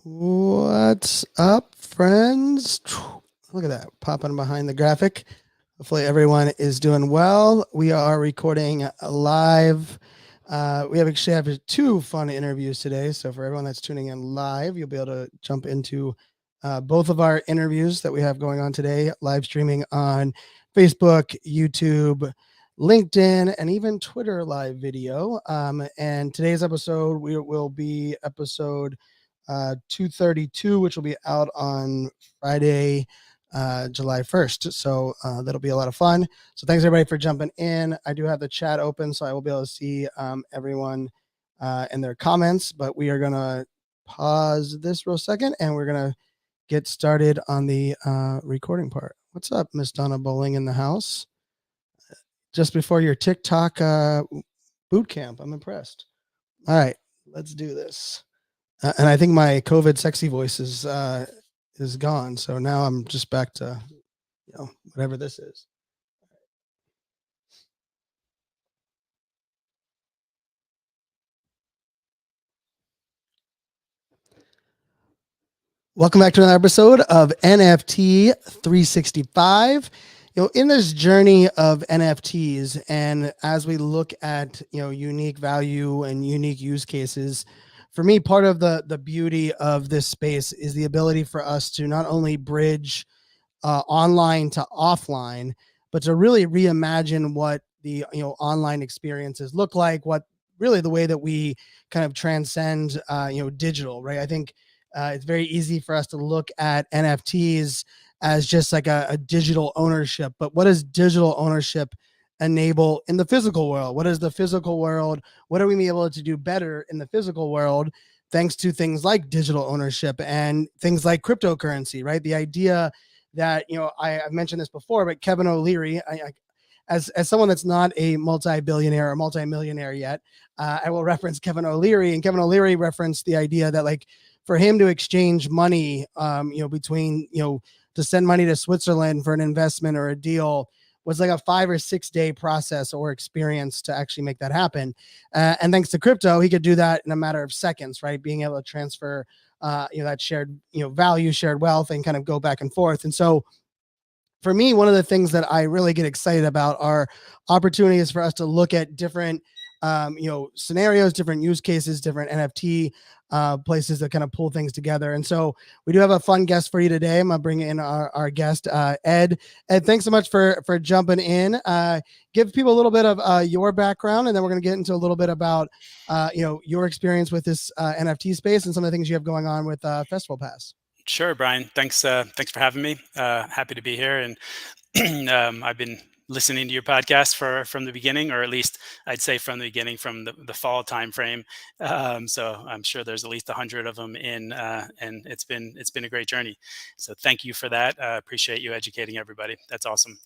What's up, friends? Look at that popping behind the graphic. Hopefully, everyone is doing well. We are recording live. We actually have two fun interviews today. So, for everyone that's tuning in live, you'll be able to jump into both of our interviews that we have going on today, live streaming on Facebook, YouTube, LinkedIn, and even Twitter live video. And today's episode will be episode 232, which will be out on Friday, July 1st. So that'll be a lot of fun. So thanks everybody for jumping in. I do have the chat open, so I will be able to see everyone and their comments, but we are going to pause this real second and we're going to get started on the recording part. What's up, Miss Donna Bowling in the house? Just before your TikTok boot camp. I'm impressed. All right, let's do this. And I think my COVID sexy voice is gone. So now I'm just back to, whatever this is. Welcome back to another episode of NFT365. In this journey of NFTs, and as we look at unique value and unique use cases, for me, part of the beauty of this space is the ability for us to not only bridge online to offline, but to really reimagine what the online experiences look like, what really the way that we kind of transcend digital, right? I think it's very easy for us to look at NFTs as just like a digital ownership, but what does digital ownership enable in the physical world? What is the physical world? What are we able to do better in the physical world thanks to things like digital ownership and things like cryptocurrency, right? The idea that I've mentioned this before, but Kevin O'Leary, as someone that's not a multi-billionaire or multi-millionaire yet, I will reference Kevin O'Leary, and Kevin O'Leary referenced the idea that like for him to exchange money, between to send money to Switzerland for an investment or a deal was like a 5 or 6 day process or experience to actually make that happen. And thanks to crypto, he could do that in a matter of seconds, right? Being able to transfer that shared value, shared wealth, and kind of go back and forth. And so for me, one of the things that I really get excited about are opportunities for us to look at different scenarios, different use cases, different NFT places that kind of pull things together. And so we do have a fun guest for you today. I'm gonna bring in our guest, Ed. Ed, thanks so much for jumping in. Give people a little bit of your background, and then we're gonna get into a little bit about your experience with this NFT space and some of the things you have going on with Festival Pass. Sure, Brian. Thanks for having me. Happy to be here. And I've been listening to your podcast from the beginning, or at least I'd say from the beginning, from the fall time frame. So I'm sure there's at least 100 of them in, and it's been a great journey. So thank you for that. Appreciate you educating everybody. That's awesome.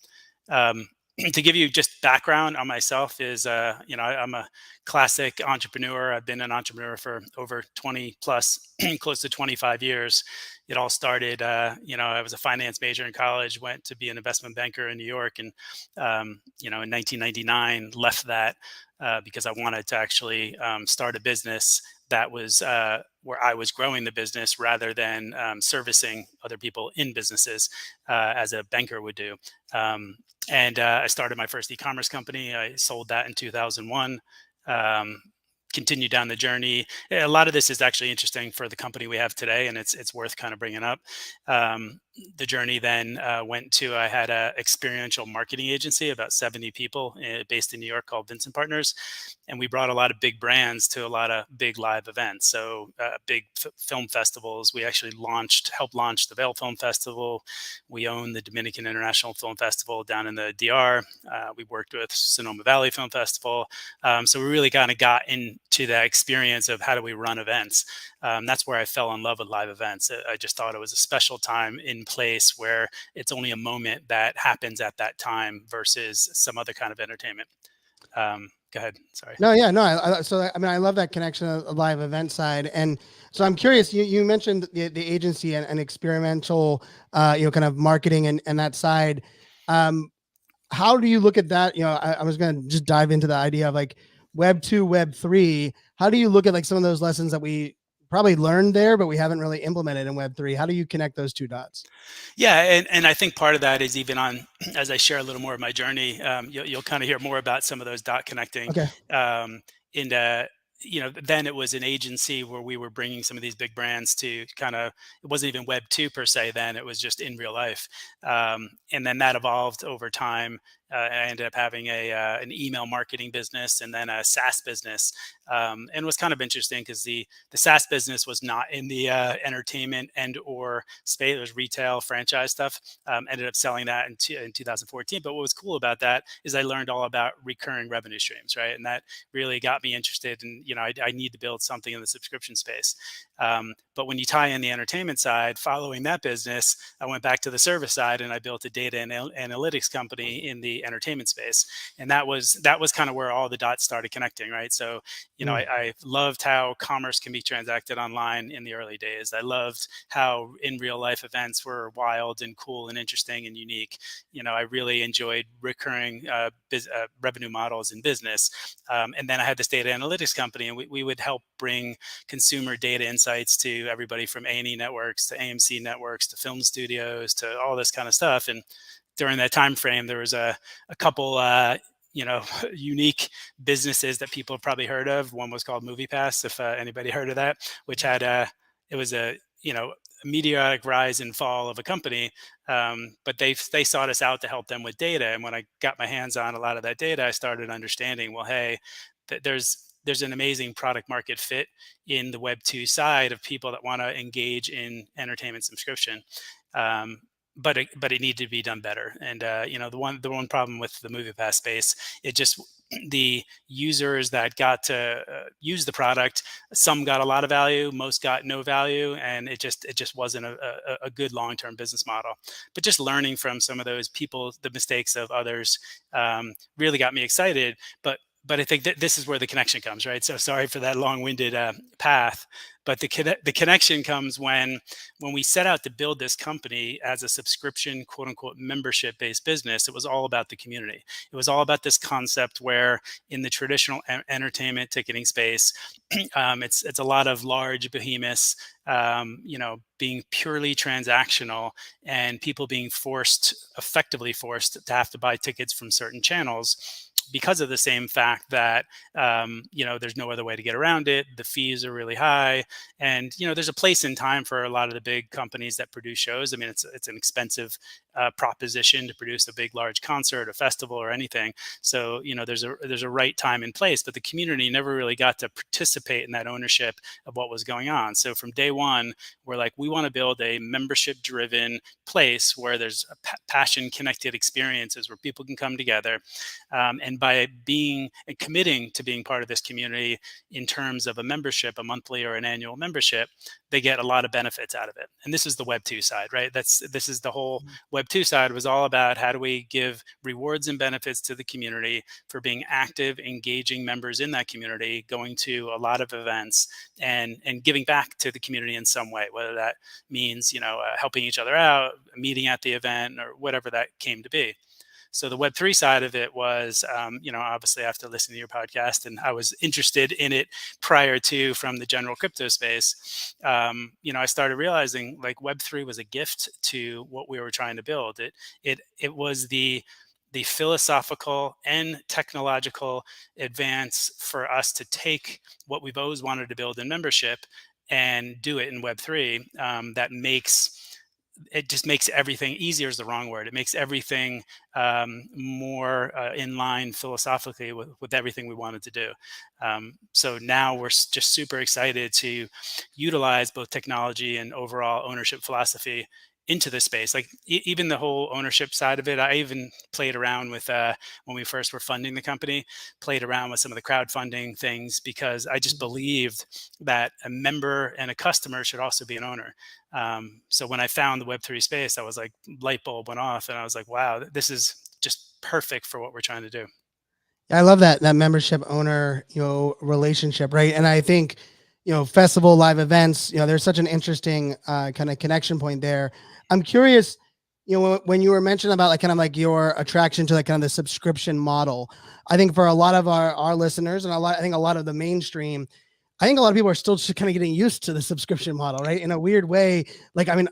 To give you just background on myself is, I'm a classic entrepreneur. I've been an entrepreneur for over 20 plus, close to 25 years. It all started, I was a finance major in college, went to be an investment banker in New York. And, in 1999, left that because I wanted to actually start a business that was where I was growing the business rather than servicing other people in businesses as a banker would do. And I started my first e-commerce company. I sold that in 2001. Continued down the journey. A lot of this is actually interesting for the company we have today, and it's worth kind of bringing up. The journey then I had a experiential marketing agency, about 70 people based in New York, called Vincent Partners. And we brought a lot of big brands to a lot of big live events. So big film festivals. We actually helped launch the Vail Film Festival. We own the Dominican International Film Festival down in the DR. We worked with Sonoma Valley Film Festival. So we really kind of got into that experience of how do we run events. That's where I fell in love with live events. I just thought it was a special time in place where it's only a moment that happens at that time versus some other kind of entertainment. Go ahead. Sorry. No, yeah, no. I love that connection of the live event side. And so I'm curious, you mentioned the agency and experimental, kind of marketing and that side. How do you look at that? I was going to just dive into the idea of like Web 2, Web 3. How do you look at like some of those lessons that we probably learned there, but we haven't really implemented in Web3. How do you connect those two dots? Yeah, and I think part of that is even on as I share a little more of my journey, you'll kind of hear more about some of those dot connecting. Okay. Um, and then it was an agency where we were bringing some of these big brands to kind of, it wasn't even Web 2 per se then, it was just in real life. And then that evolved over time. I ended up having an email marketing business and then a SaaS business. And it was kind of interesting because the SaaS business was not in the entertainment and or space. It was retail franchise stuff. Ended up selling that in 2014. But what was cool about that is I learned all about recurring revenue streams, right? And that really got me interested in, I need to build something in the subscription space. But when you tie in the entertainment side, following that business, I went back to the service side and I built a data and analytics company in the entertainment space. And that was kind of where all the dots started connecting, right? So, I loved how commerce can be transacted online in the early days. I loved how in real life events were wild and cool and interesting and unique. I really enjoyed recurring revenue models in business. And then I had this data analytics company, and we would help bring consumer data insights to everybody from A&E networks to AMC networks to film studios to all this kind of stuff. And during that time frame, there was a couple unique businesses that people have probably heard of. One was called MoviePass, if anybody heard of that, which had it was a meteoric rise and fall of a company, but they sought us out to help them with data. And when I got my hands on a lot of that data, I started understanding, well, hey, there's an amazing product market fit in the Web 2 side of people that want to engage in entertainment subscription. But it needed to be done better. And the one problem with the MoviePass space, it just, the users that got to use the product, some got a lot of value, most got no value, and it just wasn't a good long-term business model. But just learning from some of those people, the mistakes of others, really got me excited. But I think that this is where the connection comes, right? So sorry for that long-winded path, but the connection comes when we set out to build this company as a subscription, quote unquote, membership-based business. It was all about the community. It was all about this concept where in the traditional entertainment ticketing space, it's a lot of large behemoths, being purely transactional and people being effectively forced to have to buy tickets from certain channels, because of the same fact that, there's no other way to get around it. The fees are really high. And, there's a place in time for a lot of the big companies that produce shows. I mean, it's an expensive proposition to produce a big, large concert, a festival, or anything. So, there's a right time and place, but the community never really got to participate in that ownership of what was going on. So from day one, we're like, we want to build a membership-driven place where there's passion-connected experiences where people can come together. And by committing to being part of this community in terms of a membership, a monthly or an annual membership, they get a lot of benefits out of it. And this is the Web 2 side, right? This is the whole Web 2 side, was all about how do we give rewards and benefits to the community for being active, engaging members in that community, going to a lot of events and giving back to the community in some way, whether that means, helping each other out, meeting at the event, or whatever that came to be. So the Web3 side of it was, obviously after listening to your podcast, and I was interested in it prior to from the general crypto space, I started realizing like Web3 was a gift to what we were trying to build. It was the philosophical and technological advance for us to take what we've always wanted to build in membership and do it in Web3. It just makes everything easier is the wrong word. It makes everything more in line philosophically with everything we wanted to do. So now we're just super excited to utilize both technology and overall ownership philosophy into this space. Like even the whole ownership side of it, I even played around with when we first were funding the company, played around with some of the crowdfunding things because I just believed that a member and a customer should also be an owner. So when I found the Web3 space, I was like, light bulb went off and I was like, wow, this is just perfect for what we're trying to do. I love that membership owner, relationship, right? And I think, festival live events, there's such an interesting kind of connection point there. I'm curious, when you were mentioning about like kind of like your attraction to like kind of the subscription model, I think for a lot of our listeners and I think a lot of the mainstream, I think a lot of people are still just kind of getting used to the subscription model, right? In a weird way. Like, I mean,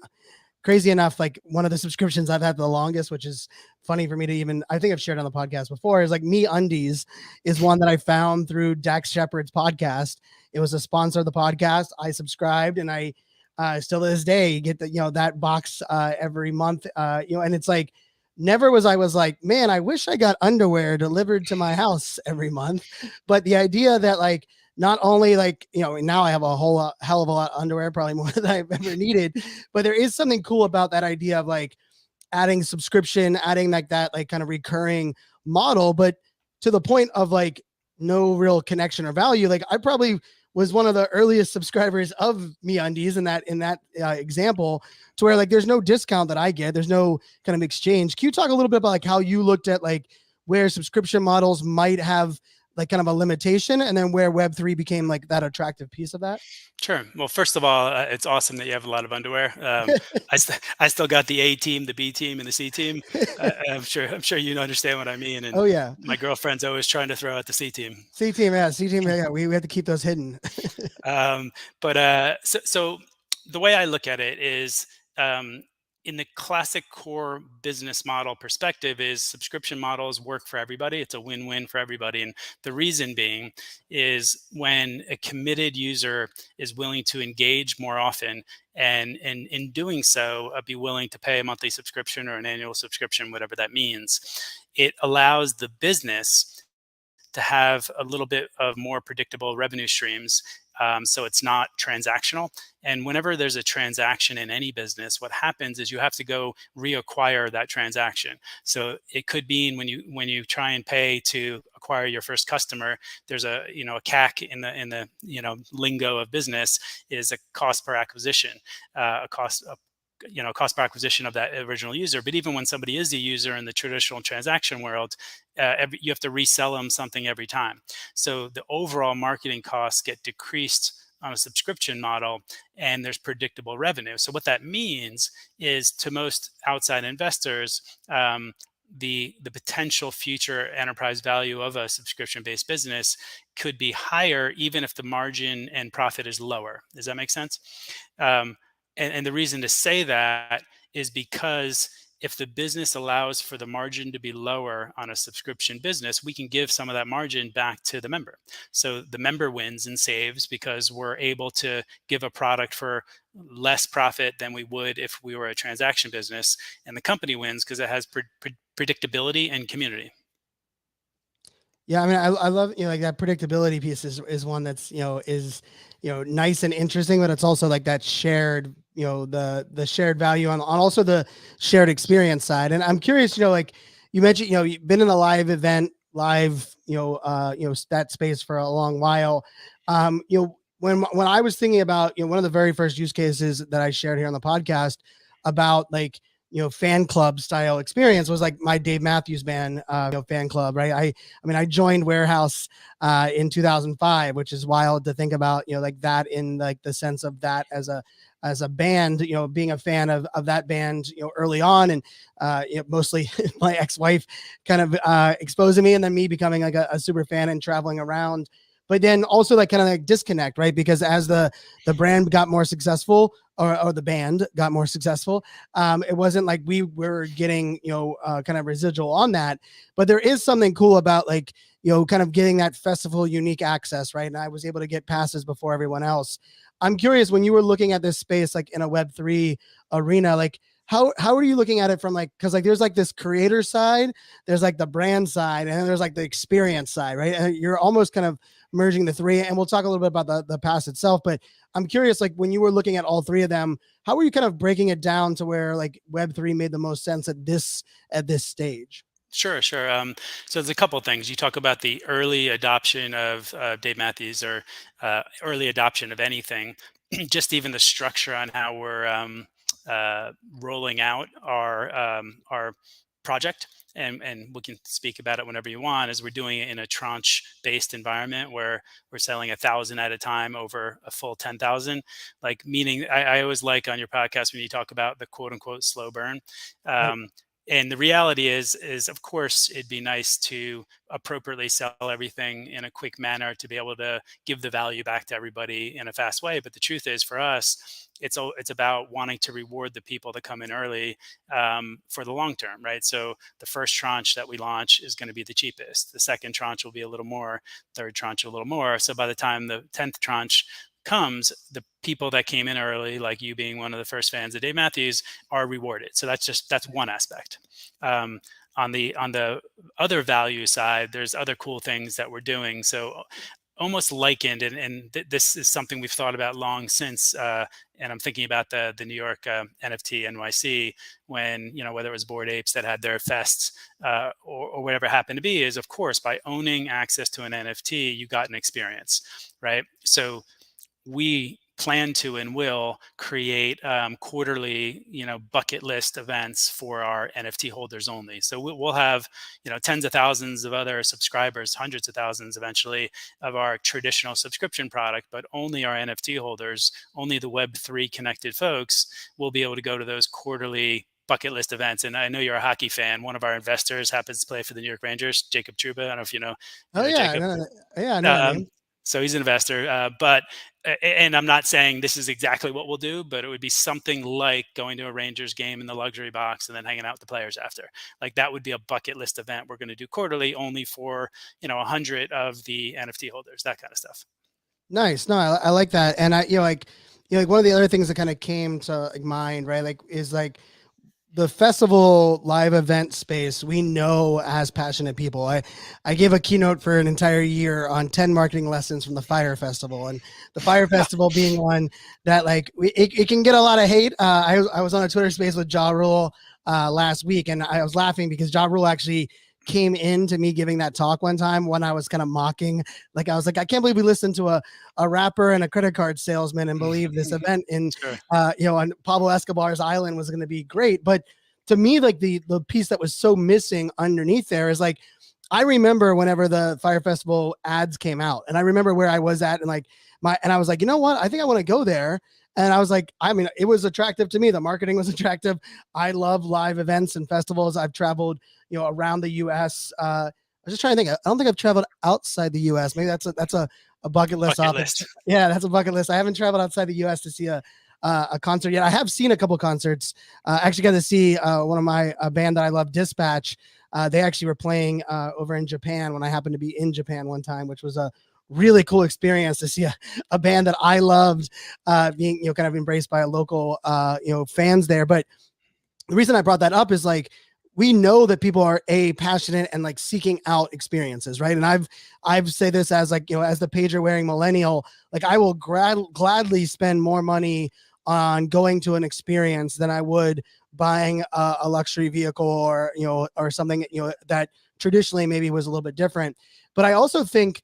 crazy enough, like one of the subscriptions I've had the longest, which is funny for me to even, I think I've shared on the podcast before, is like Me Undies is one that I found through Dax Shepard's podcast. It was a sponsor of the podcast. I subscribed, and I still to this day get the, that box every month, and it's like, never was I was like, man, I wish I got underwear delivered to my house every month. But the idea that like, not only like, now I have a hell of a lot of underwear, probably more than I've ever needed, but there is something cool about that idea of like adding subscription, adding like that, like kind of recurring model, but to the point of like no real connection or value. Like I probably was one of the earliest subscribers of MeUndies in that example, to where like there's no discount that I get, there's no kind of exchange. Can you talk a little bit about like how you looked at like where subscription models might have like kind of a limitation, and then where Web3 became like that attractive piece of that? Sure. Well, first of all, it's awesome that you have a lot of underwear. I still got the A team, the B team, and the C team. I'm sure you understand what I mean. And Oh yeah. my girlfriend's always trying to throw out the C team. C team, yeah, C team, yeah. We have to keep those hidden. But the way I look at it is, in the classic core business model perspective, is subscription models work for everybody. It's a win-win for everybody. And the reason being is when a committed user is willing to engage more often, and in doing so, be willing to pay a monthly subscription or an annual subscription, whatever that means, it allows the business to have a little bit of more predictable revenue streams. So it's not transactional. And whenever there's a transaction in any business, what happens is you have to go reacquire that transaction. So it could be when you try and pay to acquire your first customer, there's a CAC in the lingo of business is a cost per acquisition, a cost per acquisition of that original user. But even when somebody is a user in the traditional transaction world, you have to resell them something every time. So the overall marketing costs get decreased on a subscription model, and there's predictable revenue. So what that means is, to most outside investors, the potential future enterprise value of a subscription-based business could be higher, even if the margin and profit is lower. Does that make sense? And the reason to say that is because if the business allows for the margin to be lower on a subscription business, we can give some of that margin back to the member. So the member wins and saves because we're able to give a product for less profit than we would if we were a transaction business. And the company wins because it has predictability and community. Yeah, I mean, I love, like that predictability piece is one that's, is, nice and interesting, but it's also like that shared, the shared value on also the shared experience side. And I'm curious, like you mentioned, you've been in the live, that space for a long while. When I was thinking about, one of the very first use cases that I shared here on the podcast about like, fan club style experience was like my Dave Matthews Band, fan club, right? I mean, I joined Warehouse in 2005, which is wild to think about, like that in like the sense of that as a band, being a fan of that band, early on, and mostly my ex-wife kind of exposing me, and then me becoming like a super fan and traveling around. But then also like kind of like disconnect, right? Because as the brand got more successful, or the band got more successful, it wasn't like we were getting, kind of residual on that. But there is something cool about like, kind of getting that festival unique access, right? And I was able to get passes before everyone else. I'm curious, when you were looking at this space, like in a Web3 arena, like how are you looking at it from like, because like there's like this creator side, there's like the brand side, and then there's like the experience side, right? And you're almost kind of merging the three, and we'll talk a little bit about the pass itself. But I'm curious, like when you were looking at all three of them, how were you kind of breaking it down to where like Web3 made the most sense at this stage? Sure. So there's a couple of things. You talk about the early adoption of Dave Matthews, or early adoption of anything. Just even the structure on how we're rolling out our project, and we can speak about it whenever you want, as we're doing it in a tranche-based environment where we're selling 1,000 at a time over a full 10,000. Like, meaning, I always like on your podcast when you talk about the quote unquote slow burn. Right. And the reality is of course it'd be nice to appropriately sell everything in a quick manner to be able to give the value back to everybody in a fast way. But the truth is, for us, it's about wanting to reward the people that come in early, for the long term, right? So the first tranche that we launch is going to be the cheapest. The second tranche will be a little more. Third tranche a little more. So by the time the 10th tranche comes, the people that came in early, like you being one of the first fans of Dave Matthews, are rewarded. So that's one aspect. On the other value side, there's other cool things that we're doing. So almost likened, and this is something we've thought about long since. And I'm thinking about the New York NFT NYC, when, whether it was Bored Apes that had their fests, or whatever it happened to be, is of course by owning access to an NFT, you got an experience, right? So we plan to and will create quarterly, bucket list events for our NFT holders only. So we'll have, tens of thousands of other subscribers, hundreds of thousands eventually, of our traditional subscription product, but only our NFT holders, only the Web3 connected folks will be able to go to those quarterly bucket list events. And I know you're a hockey fan. One of our investors happens to play for the New York Rangers, Jacob Trouba. I don't know if you know Oh yeah, Jacob. yeah, I know the Um, name. so he's an investor, and I'm not saying this is exactly what we'll do, but it would be something like going to a Rangers game in the luxury box and then hanging out with the players after. Like that would be a bucket list event we're going to do quarterly, only for 100 of the NFT holders, that kind of stuff. Nice. No, I like that. And like one of the other things that kind of came to mind, right? Like is like the festival live event space. We know as passionate people. I gave a keynote for an entire year on 10 marketing lessons from the Fire Festival, and the Fire Festival being one that like it can get a lot of hate. I was on a Twitter space with Ja Rule last week, and I was laughing because Ja Rule actually came into me giving that talk one time when I was kind of mocking. Like I was like, I can't believe we listened to a rapper and a credit card salesman and believe this event in Sure. on Pablo Escobar's island was going to be great. But to me, like the piece that was so missing underneath there is like, I remember whenever the Fire Festival ads came out, and I remember where I was at, and like and I was like, you know what, I think I want to go there. And I was like, I mean, it was attractive to me. The marketing was attractive. I love live events and festivals. I've traveled, around the U.S. I was just trying to think. I don't think I've traveled outside the U.S. Maybe that's a bucket list. Bucket list. Yeah, that's a bucket list. I haven't traveled outside the U.S. to see a concert yet. I have seen a couple concerts. Actually got to see one of a band that I love, Dispatch. They actually were playing over in Japan when I happened to be in Japan one time, which was a really cool experience to see a band that I loved being, kind of embraced by a local, fans there. But the reason I brought that up is like, we know that people are passionate and like seeking out experiences, right? And I've say this as like, as the pager wearing millennial, like I will gladly spend more money on going to an experience than I would buying a luxury vehicle or, or something, that traditionally maybe was a little bit different. But I also think,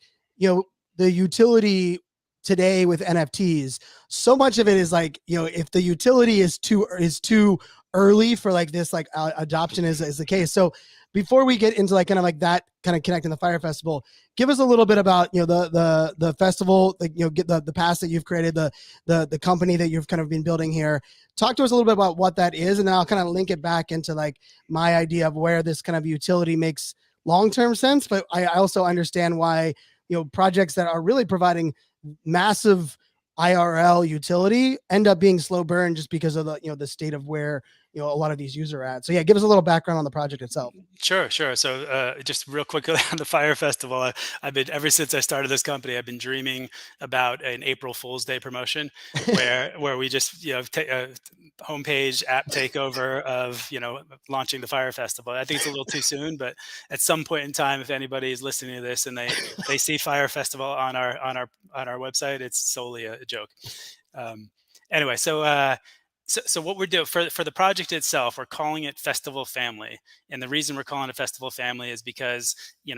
the utility today with NFTs, so much of it is like, if the utility is too early for like this, like adoption is the case. So before we get into like kind of like that kind of connecting the Fire Festival, give us a little bit about, the festival, like, get the past that you've created, the company that you've kind of been building here. Talk to us a little bit about what that is. And then I'll kind of link it back into like my idea of where this kind of utility makes long-term sense. But I also understand why, projects that are really providing massive IRL utility end up being slow burn just because of the state of where, a lot of these users are at. So yeah, give us a little background on the project itself. Sure. So just real quickly on the Fire Festival, I've been, ever since I started this company, I've been dreaming about an April Fool's Day promotion where we just, take a homepage app takeover of, launching the Fire Festival. I think it's a little too soon, but at some point in time, if anybody is listening to this and they see Fire Festival on our website, it's solely a joke. Anyway, so what we're doing for the project itself, we're calling it Festival Family. And the reason we're calling it Festival Family is because,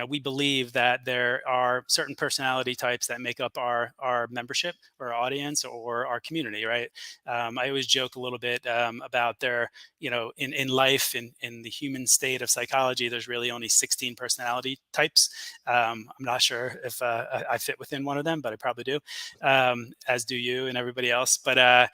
we believe that there are certain personality types that make up our membership or our audience or our community, right? I always joke a little bit about there, in life, in the human state of psychology, there's really only 16 personality types. I'm not sure if I fit within one of them, but I probably do, as do you and everybody else. But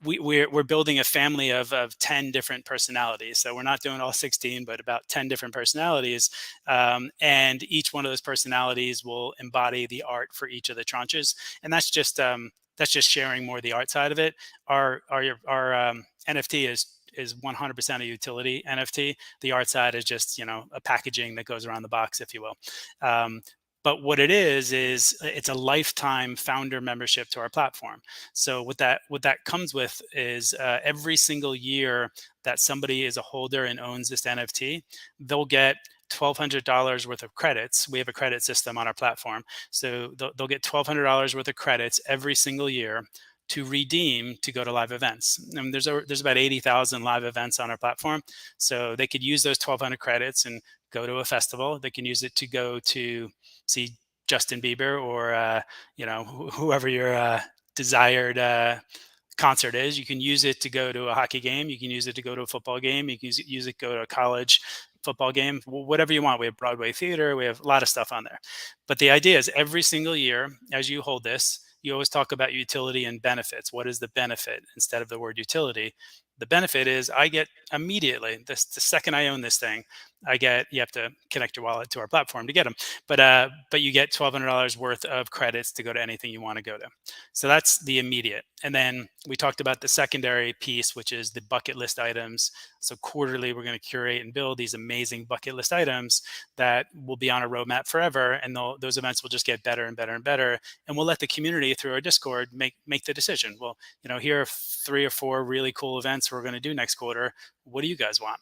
we're building a family of 10 different personalities. So we're not doing all 16, but about 10 different personalities. And each one of those personalities will embody the art for each of the tranches. And that's just sharing more the art side of it. Our NFT is 100% a utility NFT. The art side is just, a packaging that goes around the box, if you will. But what it is it's a lifetime founder membership to our platform. So what that comes with is every single year that somebody is a holder and owns this NFT, they'll get $1,200 worth of credits. We have a credit system on our platform. So they'll get $1,200 worth of credits every single year to redeem to go to live events. And there's about 80,000 live events on our platform. So they could use those 1,200 credits and go to a festival. They can use it to go to see Justin Bieber or whoever your desired concert is. You can use it to go to a hockey game. You can use it to go to a football game. You can use it to go to a college football game, whatever you want. We have Broadway theater. We have a lot of stuff on there. But the idea is every single year, as you hold this, you always talk about utility and benefits. What is the benefit instead of the word utility? The benefit is I get immediately, the second I own this thing, you have to connect your wallet to our platform to get them. But you get $1,200 worth of credits to go to anything you want to go to. So that's the immediate. And then we talked about the secondary piece, which is the bucket list items. So quarterly, we're going to curate and build these amazing bucket list items that will be on a roadmap forever. And those events will just get better and better and better. And we'll let the community through our Discord make the decision. Well, here are 3 or 4 really cool events we're going to do next quarter. What do you guys want?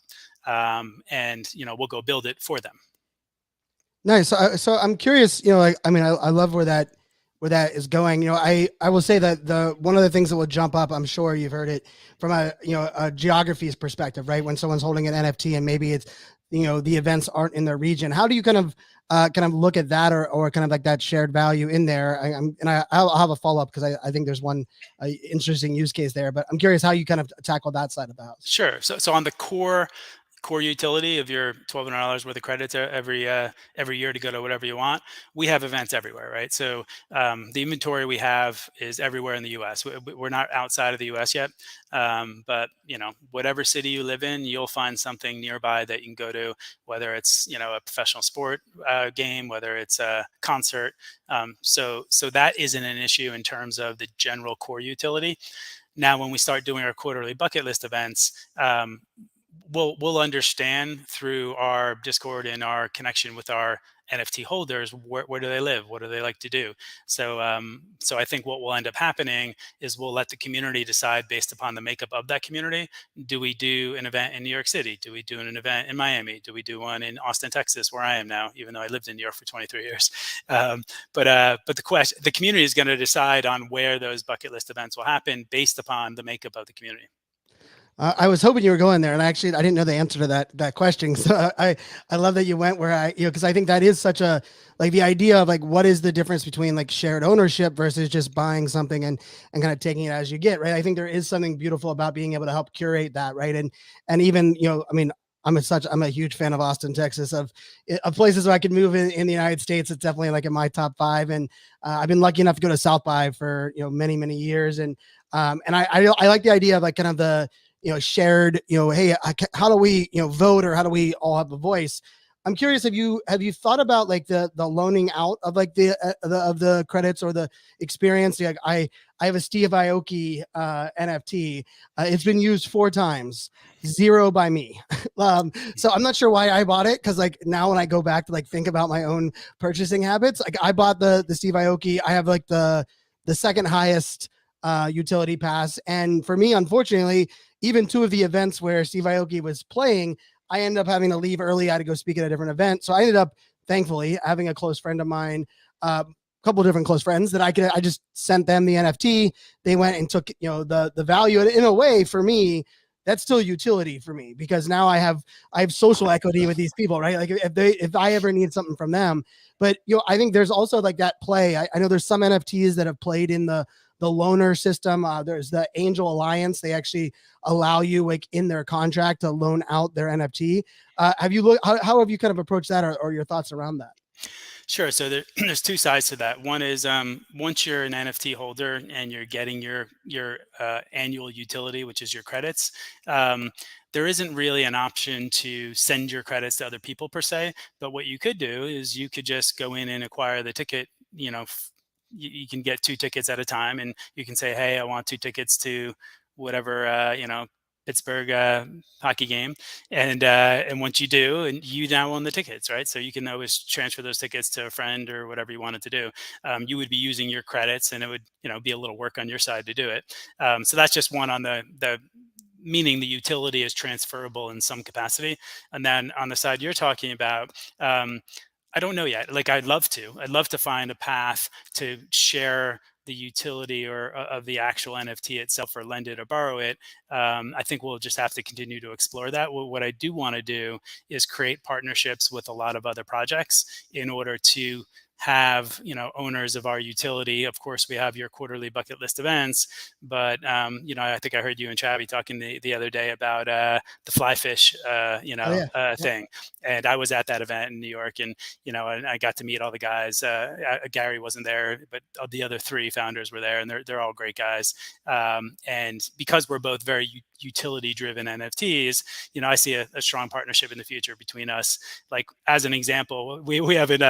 And we'll go build it for them. Nice. So I'm curious, I love where that is going. I will say that one of the things that will jump up, I'm sure you've heard it from a geography's perspective, right? When someone's holding an NFT and maybe it's, the events aren't in their region. How do you kind of look at that or kind of like that shared value in there? I'll have a follow up because I think there's one interesting use case there, but I'm curious how you kind of tackle that side of the house. Sure. So on the core utility of your $1,200 worth of credits every year to go to whatever you want, we have events everywhere, right? So the inventory we have is everywhere in the U.S. We're not outside of the U.S. yet, but whatever city you live in, you'll find something nearby that you can go to, whether it's a professional sport game, whether it's a concert. So that isn't an issue in terms of the general core utility. Now, when we start doing our quarterly bucket list events, we'll understand through our Discord and our connection with our NFT holders where do they live, what do they like to do. So I think what will end up happening is we'll let the community decide based upon the makeup of that community. Do we do an event in New York City? Do we do an event in Miami? Do we do one in Austin, Texas, where I am now, even though I lived in New York for 23 years? But the community is going to decide on where those bucket list events will happen based upon the makeup of the community. I was hoping you were going there, and I didn't know the answer to that question. So I love that you went where because I think that is such a, like, the idea of like, what is the difference between like shared ownership versus just buying something and kind of taking it as you get, right? I think there is something beautiful about being able to help curate that, right? And even, I'm a huge fan of Austin, Texas, of places where I could move in the United States. It's definitely like in my top 5. And I've been lucky enough to go to South by for, many, many years. And I like the idea of like kind of the, shared, hey, how do we, vote, or how do we all have a voice? I'm curious, have you thought about like the loaning out of like the credits or the experience? Like I have a Steve Aoki NFT. It's been used 4 times, 0 by me. So I'm not sure why I bought it, because like now when I go back to like think about my own purchasing habits, like I bought the Steve Aoki. I have like the second highest utility pass, and for me, unfortunately, even 2 of the events where Steve Aoki was playing, I ended up having to leave early. I had to go speak at a different event. So I ended up, thankfully, having a close friend of mine, a couple of different close friends that I just sent them the NFT. They went and took, the value. And in a way, for me, that's still utility for me, because now I have social equity with these people, right? Like if I ever need something from them. But, I think there's also like that play. I know there's some NFTs that have played in the loaner system. There's the Angel Alliance. They actually allow you, like, in their contract to loan out their NFT. How have you kind of approached that, or your thoughts around that? Sure. So there's two sides to that. One is once you're an NFT holder and you're getting your annual utility, which is your credits, um, there isn't really an option to send your credits to other people per se. But what you could do is you could just go in and acquire the ticket. You can get two tickets at a time, and you can say, "Hey, I want two tickets to whatever Pittsburgh hockey game," and once you do, and you now own the tickets, right? So you can always transfer those tickets to a friend or whatever you wanted to do. You would be using your credits, and it would be a little work on your side to do it. So that's just one on the meaning the utility is transferable in some capacity. And then on the side you're talking about, I don't know yet. Like I'd love to find a path to share the utility or of the actual NFT itself, or lend it or borrow it. I think we'll just have to continue to explore that. What I do want to do is create partnerships with a lot of other projects in order to have owners of our utility. Of course, we have your quarterly bucket list events, but I think I heard you and Chavi talking the other day about the fly fish Oh yeah. Yep. thing, and I was at that event in New York, and and I got to meet all the guys. Gary wasn't there, but the other three founders were there, and they're all great guys. And because we're both very utility driven NFTs, I see a strong partnership in the future between us. Like as an example, we haven't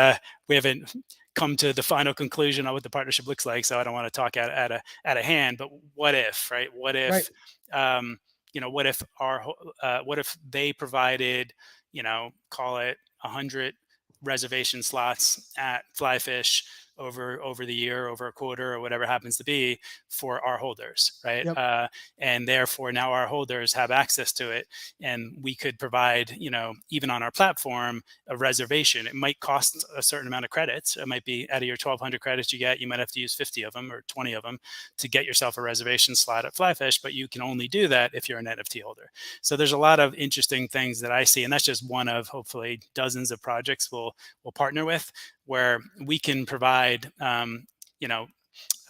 come to the final conclusion on what the partnership looks like, so I don't want to talk out of hand. But what if, right? Right. What if what if they provided, call it 100 reservation slots at Flyfish over the year, over a quarter, or whatever happens to be, for our holders, right? Yep. And therefore now our holders have access to it, and we could provide, even on our platform, a reservation. It might cost a certain amount of credits. It might be out of your 1,200 credits you might have to use 50 of them or 20 of them to get yourself a reservation slot at Flyfish, but you can only do that if you're an NFT holder. So there's a lot of interesting things that I see, and that's just one of hopefully dozens of projects we'll partner with, where we can provide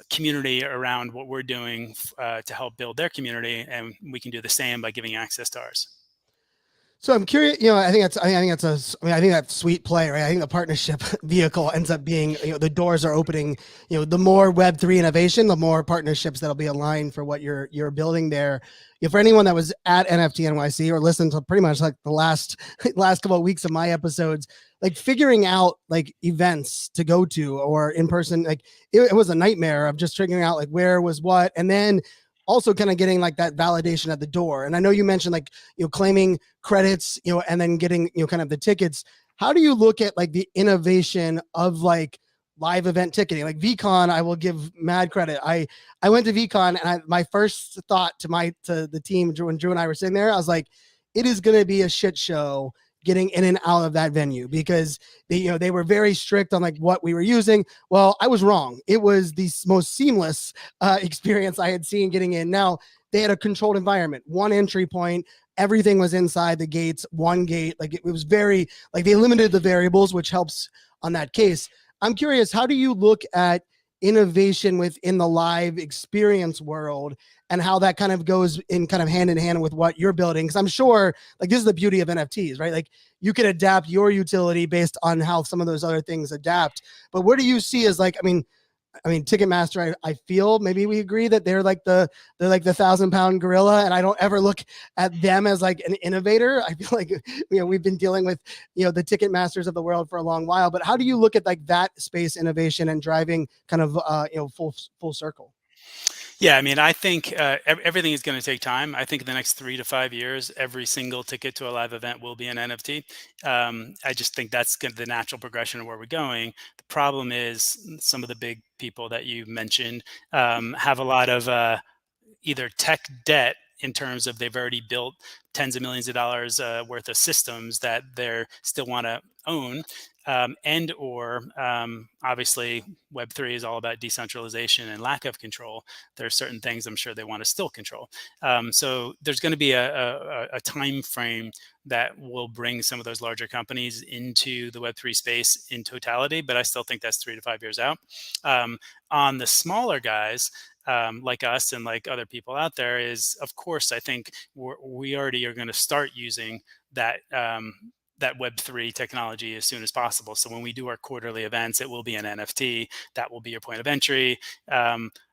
community around what we're doing to help build their community, and we can do the same by giving access to ours. So I'm curious, I think that's sweet play, right? I think the partnership vehicle ends up being, the doors are opening, the more Web3 innovation, the more partnerships that'll be aligned for what you're building there. For anyone that was at NFT NYC or listened to pretty much like the last couple of weeks of my episodes, like figuring out like events to go to or in person, like it was a nightmare of just figuring out like where was what, and then also kind of getting like that validation at the door. And I know you mentioned like, claiming credits, and then getting, kind of the tickets. How do you look at like the innovation of like live event ticketing? Like VCon, I will give mad credit. I went to VCon, and my first thought to the team, when Drew and I were sitting there, I was like, it is going to be a shit show getting in and out of that venue, because they were very strict on like what we were using. Well, I was wrong. It was the most seamless experience I had seen getting in. Now they had a controlled environment, one entry point, everything was inside the gates, one gate. Like it was very, like they limited the variables, which helps on that case. I'm curious, how do you look at innovation within the live experience world, and how that kind of goes in kind of hand in hand with what you're building? Because I'm sure like this is the beauty of NFTs, right? Like you can adapt your utility based on how some of those other things adapt. But where do you see as like, I mean, Ticketmaster, I feel maybe we agree that they're like the 1,000-pound gorilla, and I don't ever look at them as like an innovator. I feel like we've been dealing with the Ticketmasters of the world for a long while. But how do you look at like that space innovation and driving kind of full circle? Yeah, I mean, I think everything is going to take time. I think in the next 3 to 5 years, every single ticket to a live event will be an NFT. I just think that's the natural progression of where we're going. The problem is some of the big people that you mentioned have a lot of either tech debt, in terms of they've already built tens of millions of dollars worth of systems that they still want to own, and or obviously Web3 is all about decentralization and lack of control. There are certain things I'm sure they want to still control. So there's going to be a time frame that will bring some of those larger companies into the Web3 space in totality, but I still think that's 3 to 5 years out. On the smaller guys, like us and like other people out there, is of course I think we already are going to start using that that Web3 technology as soon as possible. So when we do our quarterly events, it will be an NFT. That will be your point of entry.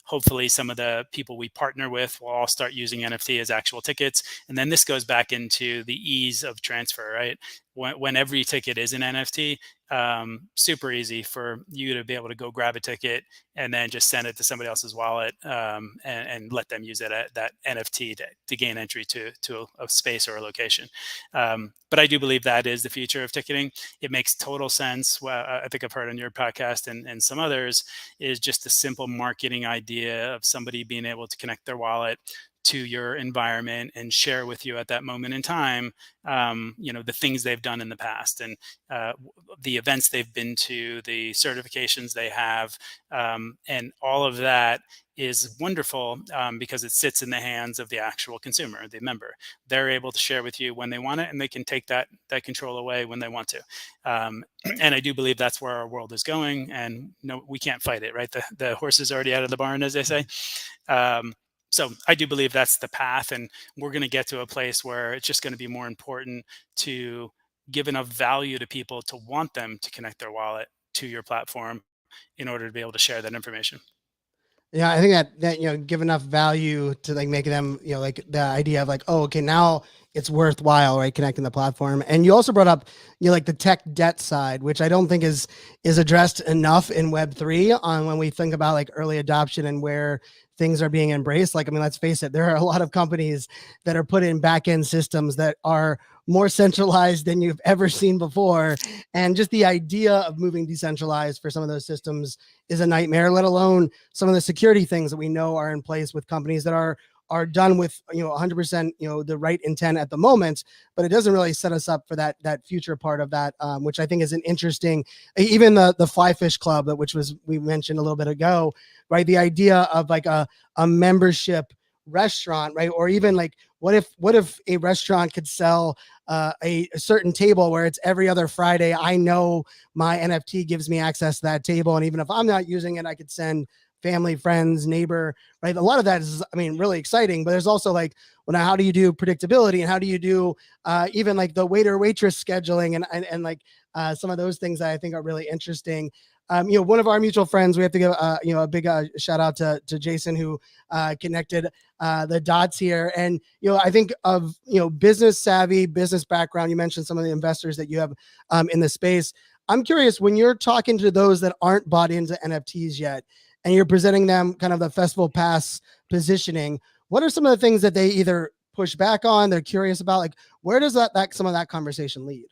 Hopefully some of the people we partner with will all start using NFT as actual tickets. And then this goes back into the ease of transfer, right? When every ticket is an NFT, super easy for you to be able to go grab a ticket and then just send it to somebody else's wallet, and let them use it at that NFT to gain entry to a space or a location. But I do believe that is the future of ticketing. It makes total sense. Well, I think I've heard on your podcast and some others, is just a simple marketing idea of somebody being able to connect their wallet to your environment and share with you at that moment in time, the things they've done in the past, and the events they've been to, the certifications they have, and all of that is wonderful, because it sits in the hands of the actual consumer, the member. They're able to share with you when they want it, and they can take that control away when they want to. And I do believe that's where our world is going, and no, we can't fight it, right? The horse is already out of the barn, as they say. So I do believe that's the path, and we're going to get to a place where it's just going to be more important to give enough value to people to want them to connect their wallet to your platform in order to be able to share that information. Yeah, I think that give enough value to like making them, like the idea of like, oh, okay, now it's worthwhile, right? Connecting the platform. And you also brought up, like the tech debt side, which I don't think is addressed enough in Web3 on when we think about like early adoption and where things are being embraced. Like, I mean, let's face it, there are a lot of companies that are put in back end systems that are more centralized than you've ever seen before. And just the idea of moving decentralized for some of those systems is a nightmare, let alone some of the security things that we know are in place with companies that are done with 100% the right intent at the moment, but it doesn't really set us up for that future part of that, which I think is an interesting, even the Fly Fish Club, which was we mentioned a little bit ago, right? The idea of like a membership restaurant, right? Or even like what if a restaurant could sell a certain table where it's every other Friday, I know my NFT gives me access to that table, and even if I'm not using it, I could send family, friends, neighbor, right? A lot of that is, I mean, really exciting, but there's also like, well, now how do you do predictability, and how do you do even like the waiter waitress scheduling and like some of those things that I think are really interesting. One of our mutual friends, we have to give a big shout out to Jason, who connected the dots here. And I think of business savvy, business background. You mentioned some of the investors that you have in the space. I'm curious, when you're talking to those that aren't bought into NFTs yet, and you're presenting them kind of the festival pass positioning, what are some of the things that they either push back on, they're curious about? Like, where does that some of that conversation lead?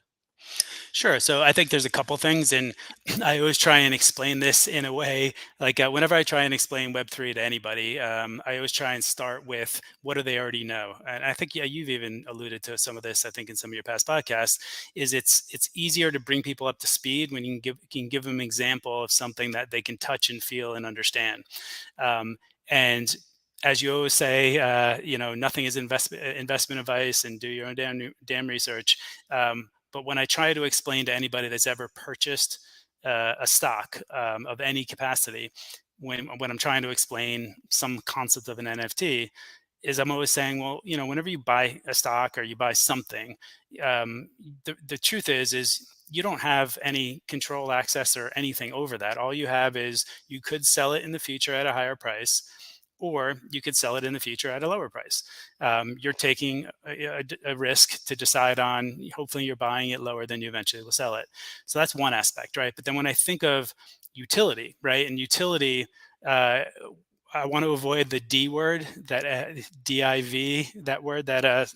Sure. So I think there's a couple things, and I always try and explain this in a way like, whenever I try and explain Web3 to anybody, I always try and start with what do they already know. And I think, yeah, you've even alluded to some of this, I think, in some of your past podcasts. Is it's easier to bring people up to speed when you can give them an example of something that they can touch and feel and understand. And as you always say, nothing is investment advice, and do your own damn research. But when I try to explain to anybody that's ever purchased a stock of any capacity, when I'm trying to explain some concept of an NFT, is I'm always saying, well, whenever you buy a stock or you buy something, the truth is you don't have any control, access, or anything over that. All you have is you could sell it in the future at a higher price, or you could sell it in the future at a lower price. You're taking a risk to decide on. Hopefully you're buying it lower than you eventually will sell it. So that's one aspect, right? But then when I think of utility, right, and utility, I want to avoid the D word, that DIV, that word that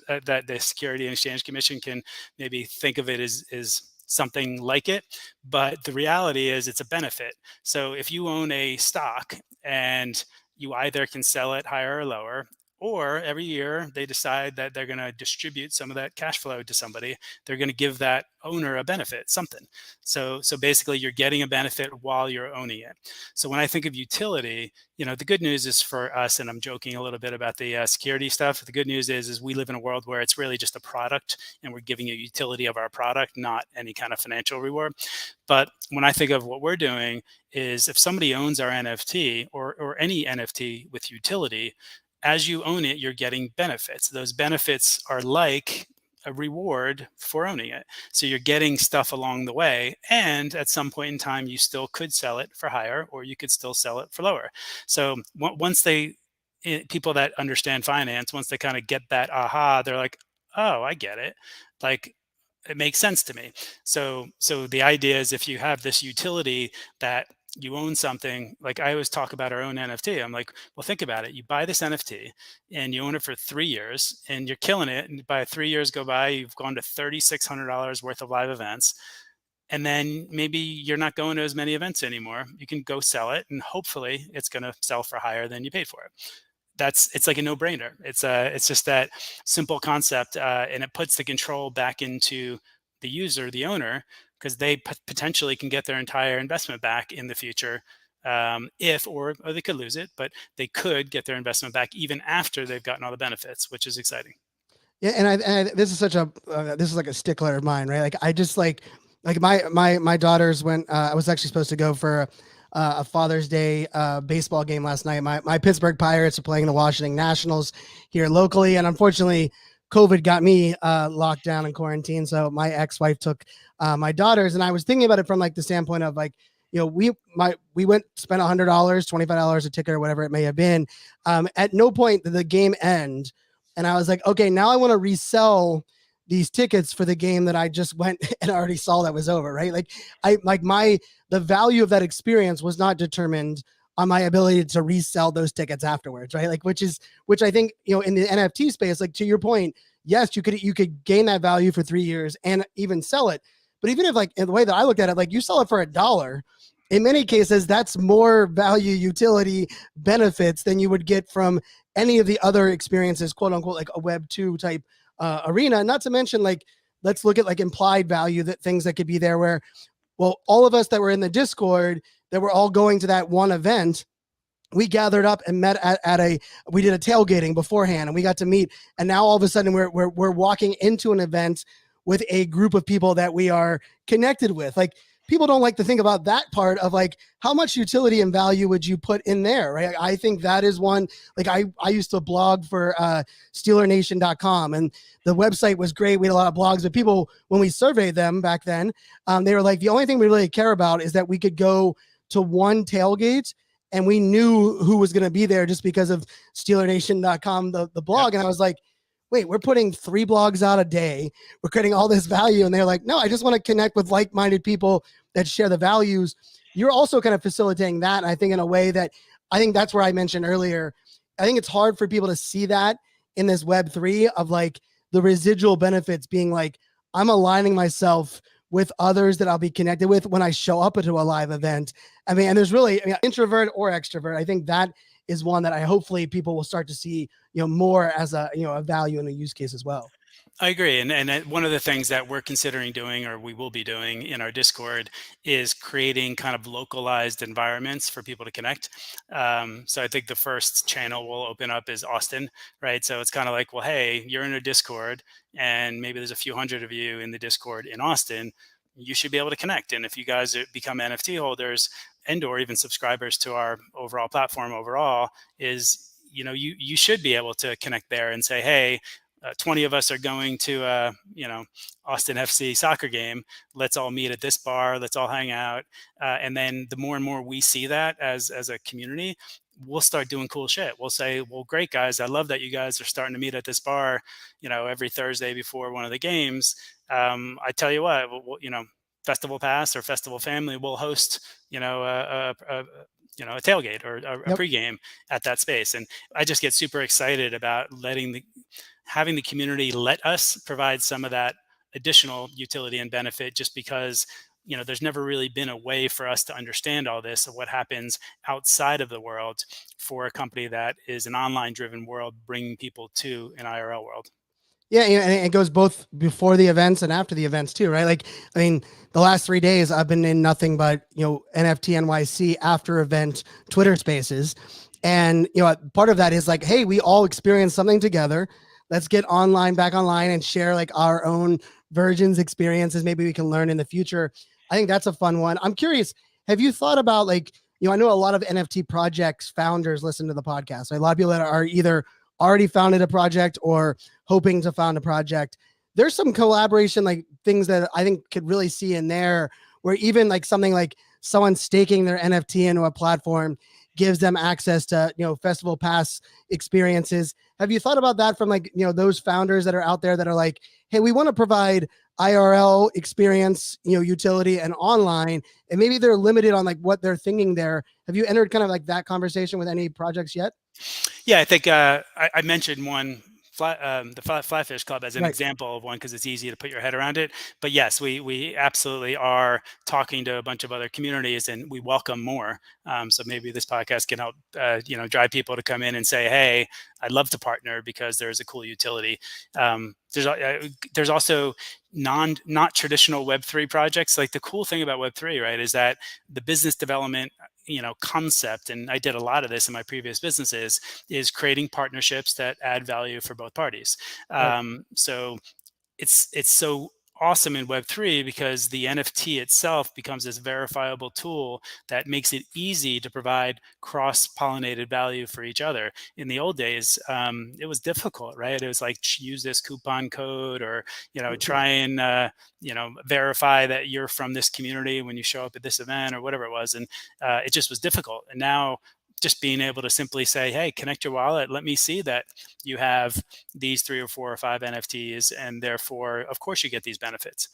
the Security and Exchange Commission can maybe think of it as something like it. But the reality is it's a benefit. So if you own a stock and you either can sell it higher or lower, or every year they decide that they're going to distribute some of that cash flow to somebody, they're going to give that owner a benefit, something. So basically you're getting a benefit while you're owning it. So when I think of utility, the good news is for us, and I'm joking a little bit about the security stuff. The good news is we live in a world where it's really just a product, and we're giving a utility of our product, not any kind of financial reward. But when I think of what we're doing is, if somebody owns our NFT or any NFT with utility, as you own it, you're getting benefits. Those benefits are like a reward for owning it. So you're getting stuff along the way, and at some point in time, you still could sell it for higher, or you could still sell it for lower. So once people that understand finance, once they kind of get that aha, they're like, oh, I get it. Like, it makes sense to me. So the idea is, if you have this utility that you own something, like I always talk about our own NFT. I'm like, well, think about it. You buy this NFT and you own it for 3 years and you're killing it. And by 3 years go by, you've gone to $3,600 worth of live events. And then maybe you're not going to as many events anymore. You can go sell it, and hopefully it's going to sell for higher than you paid for it. It's like a no-brainer. It's just that simple concept, and it puts the control back into the user, the owner, because they potentially can get their entire investment back in the future, or they could lose it, but they could get their investment back even after they've gotten all the benefits, which is exciting. Yeah, and this is such a this is like a stickler of mine, right? Like I just like my daughters went. I was actually supposed to go for a Father's Day baseball game last night. My Pittsburgh Pirates are playing the Washington Nationals here locally, and unfortunately, COVID got me locked down in quarantine. So my ex-wife took my daughters, and I was thinking about it from like the standpoint of like, you know, we went spent $100, $25 a ticket or whatever it may have been. At no point did the game end, and I was like, okay, now I want to resell these tickets for the game that I just went and already saw that was over, right? Like the value of that experience was not determined on my ability to resell those tickets afterwards, right? Like, which I think, you know, in the NFT space, like to your point, yes, you could gain that value for 3 years and even sell it. But even if, like, in the way that I looked at it, like you sell it for $1, in many cases, that's more value, utility, benefits than you would get from any of the other experiences, quote unquote, like a Web 2 type arena. Not to mention, like, let's look at like implied value, that things that could be there where, well, all of us that were in the Discord that were all going to that one event, we gathered up and met we did a tailgating beforehand, and we got to meet. And now all of a sudden we're walking into an event with a group of people that we are connected with. Like, people don't like to think about that part of like, how much utility and value would you put in there, right? I think that is one. Like I used to blog for SteelerNation.com, and the website was great. We had a lot of blogs, but people, when we surveyed them back then, they were like, the only thing we really care about is that we could go to one tailgate and we knew who was going to be there just because of SteelerNation.com, the blog. Yep. And I was like, wait, we're putting 3 blogs out a day. We're creating all this value. And they're like, no, I just want to connect with like-minded people that share the values. You're also kind of facilitating that. And I think in a way that, I think that's where I mentioned earlier, I think it's hard for people to see that in this Web3 of like the residual benefits being like, I'm aligning myself with others that I'll be connected with when I show up to a live event. I mean, and there's really, introvert or extrovert. I think that is one that I hopefully people will start to see, more as a, a value in a use case as well. I agree. And one of the things that we're considering doing, or we will be doing in our Discord, is creating kind of localized environments for people to connect. So I think the first channel we'll open up is Austin, right? So it's kind of like, well, hey, you're in a Discord and maybe there's a few hundred of you in the Discord in Austin. You should be able to connect. And if you guys become NFT holders and or even subscribers to our overall platform overall, is, you should be able to connect there and say, hey, 20 of us are going to Austin FC soccer game. Let's all meet at this bar. Let's all hang out. And then the more and more we see that as a community, we'll start doing cool shit. We'll say, well, great guys, I love that you guys are starting to meet at this bar, every Thursday before one of the games. I tell you what, Festival Pass or Festival Family will host, a tailgate or a pregame at that space. And I just get super excited about having the community let us provide some of that additional utility and benefit, just because, there's never really been a way for us to understand all this of what happens outside of the world for a company that is an online driven world, bringing people to an IRL world. Yeah, and it goes both before the events and after the events too, right? Like, I mean, the last 3 days I've been in nothing but, NFT NYC after event Twitter spaces. And, part of that is like, hey, we all experience something together. Let's get back online and share like our own versions, experiences. Maybe we can learn in the future. I think that's a fun one. I'm curious, have you thought about like, I know a lot of NFT projects founders listen to the podcast. A lot of people that are either already founded a project or hoping to found a project. there's some collaboration, like things that I think could really see in there, where even like something like someone staking their NFT into a platform gives them access to, festival pass experiences. Have you thought about that from like, those founders that are out there that are like, hey, we want to provide IRL experience, utility and online, and maybe they're limited on like what they're thinking there. Have you entered kind of like that conversation with any projects yet? Yeah, I think I mentioned one, the Flatfish Club, as an Right. example of one because it's easy to put your head around it. But yes, we absolutely are talking to a bunch of other communities, and we welcome more. So maybe this podcast can help drive people to come in and say, "Hey, I'd love to partner because there's a cool utility." There's also not traditional Web3 projects. Like the cool thing about Web3, right, is that the business development concept, and I did a lot of this in my previous businesses, is creating partnerships that add value for both parties. Right. So it's so awesome in Web3 because the NFT itself becomes this verifiable tool that makes it easy to provide cross-pollinated value for each other. In the old days, it was difficult, right? It was like, use this coupon code, or try and verify that you're from this community when you show up at this event, or whatever it was, and it just was difficult. And now, just being able to simply say, hey, connect your wallet, let me see that you have these 3 or 4 or 5 NFTs, and therefore, of course, you get these benefits.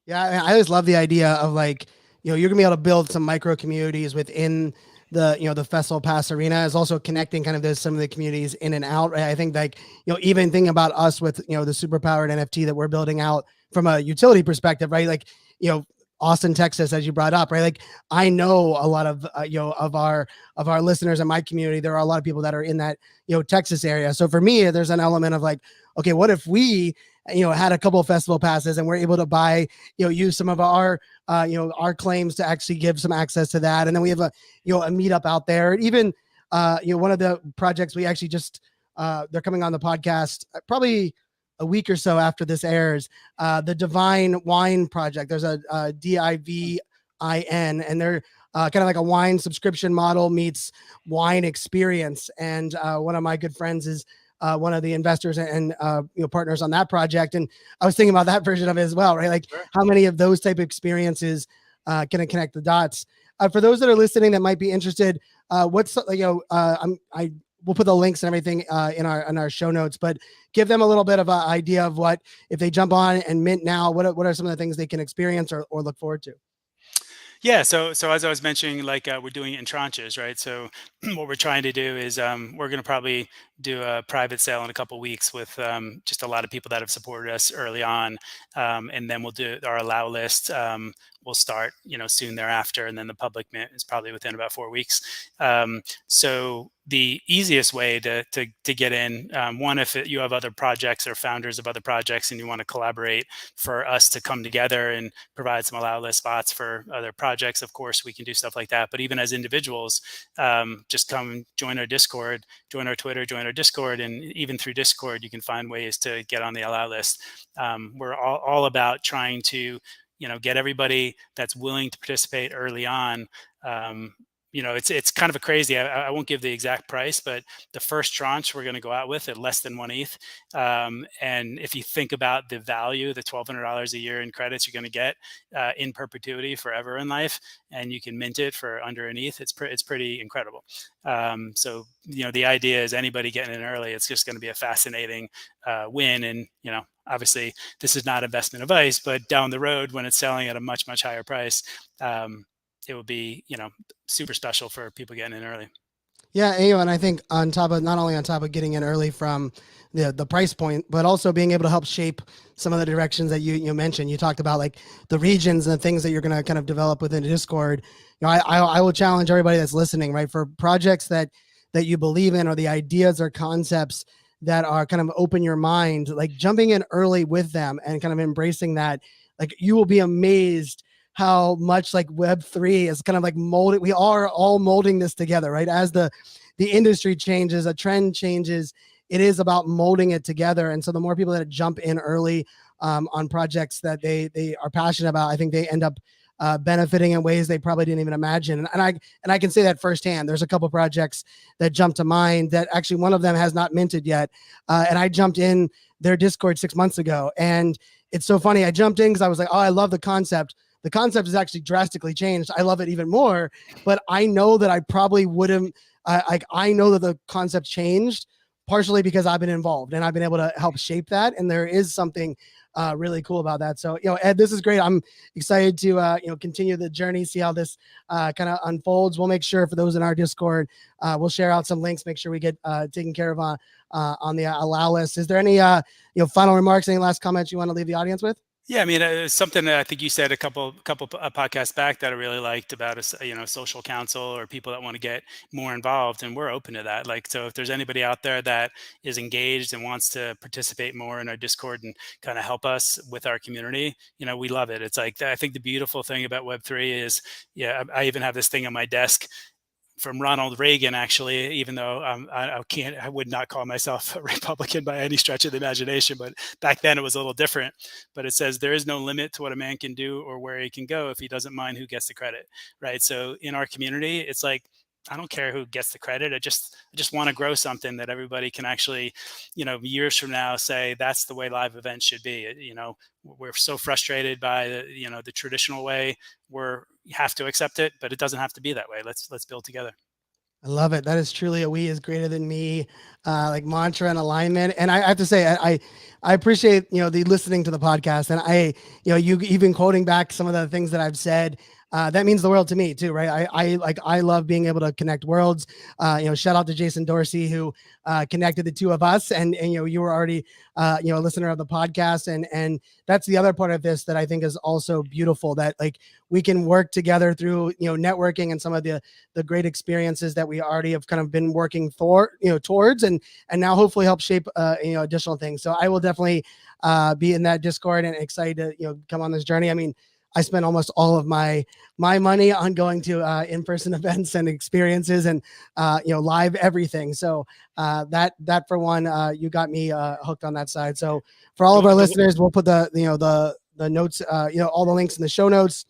Yeah, I always love the idea of like, you're gonna be able to build some micro communities within the, the Festival Pass arena, is also connecting kind of some of the communities in and out. Right? I think like, even thinking about us with, the super powered NFT that we're building out from a utility perspective, right? Like, Austin, Texas, as you brought up, right? Like I know a lot of, of our listeners in my community, there are a lot of people that are in that, Texas area. So for me, there's an element of like, okay, what if we, had a couple of festival passes and we're able to buy, use some of our, our claims to actually give some access to that. And then we have a meetup out there. Even, one of the projects we actually just, they're coming on the podcast probably a week or so after this airs, the Divine Wine Project. There's a DIVIN, and they're kind of like a wine subscription model meets wine experience. And one of my good friends is one of the investors and partners on that project. And I was thinking about that version of it as well, right? Like Sure. how many of those type of experiences can I connect the dots? For those that are listening that might be interested, what's we'll put the links and everything in our show notes, but give them a little bit of an idea of what, if they jump on and mint now, what are some of the things they can experience or look forward to? Yeah, so as I was mentioning, like we're doing it in tranches, right? So what we're trying to do is we're going to probably do a private sale in a couple of weeks with just a lot of people that have supported us early on, and then we'll do our allow list. We'll start, soon thereafter, and then the public mint is probably within about 4 weeks. So the easiest way to get in, one, if you have other projects or founders of other projects and you want to collaborate, for us to come together and provide some allow list spots for other projects, of course, we can do stuff like that. But even as individuals, just come join our Discord, join our Twitter, join our Discord, and even through Discord, you can find ways to get on the allow list. We're all about trying to get everybody that's willing to participate early on. It's kind of a crazy, I won't give the exact price, but the first tranche we're going to go out with at less than 1 ETH. And if you think about the value, the $1,200 a year in credits you're going to get in perpetuity forever in life, and you can mint it for under an ETH, it's pretty incredible. So the idea is anybody getting in early, it's just going to be a fascinating win. And obviously this is not investment advice, but down the road when it's selling at a much, much higher price, it will be, super special for people getting in early. Yeah, and I think not only on top of getting in early from the price point, but also being able to help shape some of the directions that you mentioned. You talked about like the regions and the things that you're going to kind of develop within Discord. I will challenge everybody that's listening, right, for projects that you believe in, or the ideas or concepts that are kind of open your mind, like jumping in early with them and kind of embracing that. Like you will be amazed how much like Web3 is kind of like molded. We are all molding this together, right? As the industry changes, a trend changes, it is about molding it together. And so the more people that jump in early on projects that they are passionate about, I think they end up benefiting in ways they probably didn't even imagine. And I can say that firsthand. There's a couple projects that jump to mind that actually one of them has not minted yet. And I jumped in their Discord 6 months ago. And it's so funny. I jumped in because I was like, oh, I love the concept. The concept has actually drastically changed. I love it even more, but I know that I probably wouldn't, I know that the concept changed partially because I've been involved and I've been able to help shape that. And there is something really cool about that. So, Ed, this is great. I'm excited to, continue the journey, see how this kind of unfolds. We'll make sure for those in our Discord, we'll share out some links, make sure we get taken care of on the allow list. Is there any, final remarks, any last comments you want to leave the audience with? Yeah, I mean, something that I think you said a couple podcasts back that I really liked about social council or people that want to get more involved, and we're open to that. Like, so if there's anybody out there that is engaged and wants to participate more in our Discord and kind of help us with our community, we love it. It's like, I think the beautiful thing about Web3 is, I even have this thing on my desk from Ronald Reagan, actually, even though I would not call myself a Republican by any stretch of the imagination, but back then it was a little different. But it says there is no limit to what a man can do or where he can go if he doesn't mind who gets the credit, right? So in our community, it's like, I don't care who gets the credit. I just want to grow something that everybody can actually, years from now say that's the way live events should be. We're so frustrated by the traditional way. You have to accept it, but it doesn't have to be that way. Let's build together. I love it. That is truly a we is greater than me, like mantra and alignment. And I have to say, I appreciate, the listening to the podcast, and you even quoting back some of the things that I've said. That means the world to me too, right? I love being able to connect worlds. Shout out to Jason Dorsey, who connected the two of us, and you were already a listener of the podcast, and that's the other part of this that I think is also beautiful, that like we can work together through networking and some of the great experiences that we already have kind of been working towards, and now hopefully help shape additional things. So I will definitely be in that Discord and excited to come on this journey. I mean, I spent almost all of my money on going to in-person events and experiences and live everything. So that for one, you got me hooked on that side. So for all of our listeners, we'll put the notes, all the links in the show notes.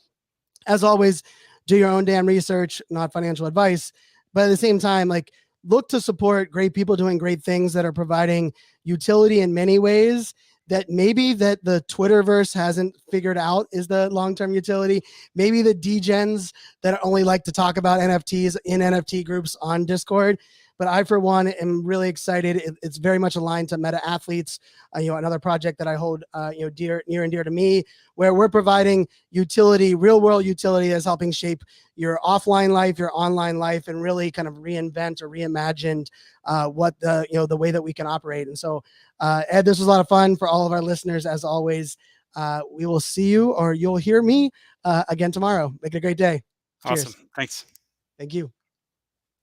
As always, do your own damn research, not financial advice, but at the same time, like, look to support great people doing great things that are providing utility in many ways that maybe that the Twitterverse hasn't figured out is the long-term utility. Maybe the degens that only like to talk about NFTs in NFT groups on Discord. But I, for one, am really excited. It's very much aligned to Meta Athletes, another project that I hold, near and dear to me, where we're providing utility, real-world utility that's helping shape your offline life, your online life, and really kind of reinvent or reimagine what the way that we can operate. And so, Ed, this was a lot of fun for all of our listeners. As always, we will see you, or you'll hear me again tomorrow. Make it a great day. Awesome. Cheers. Thanks. Thank you.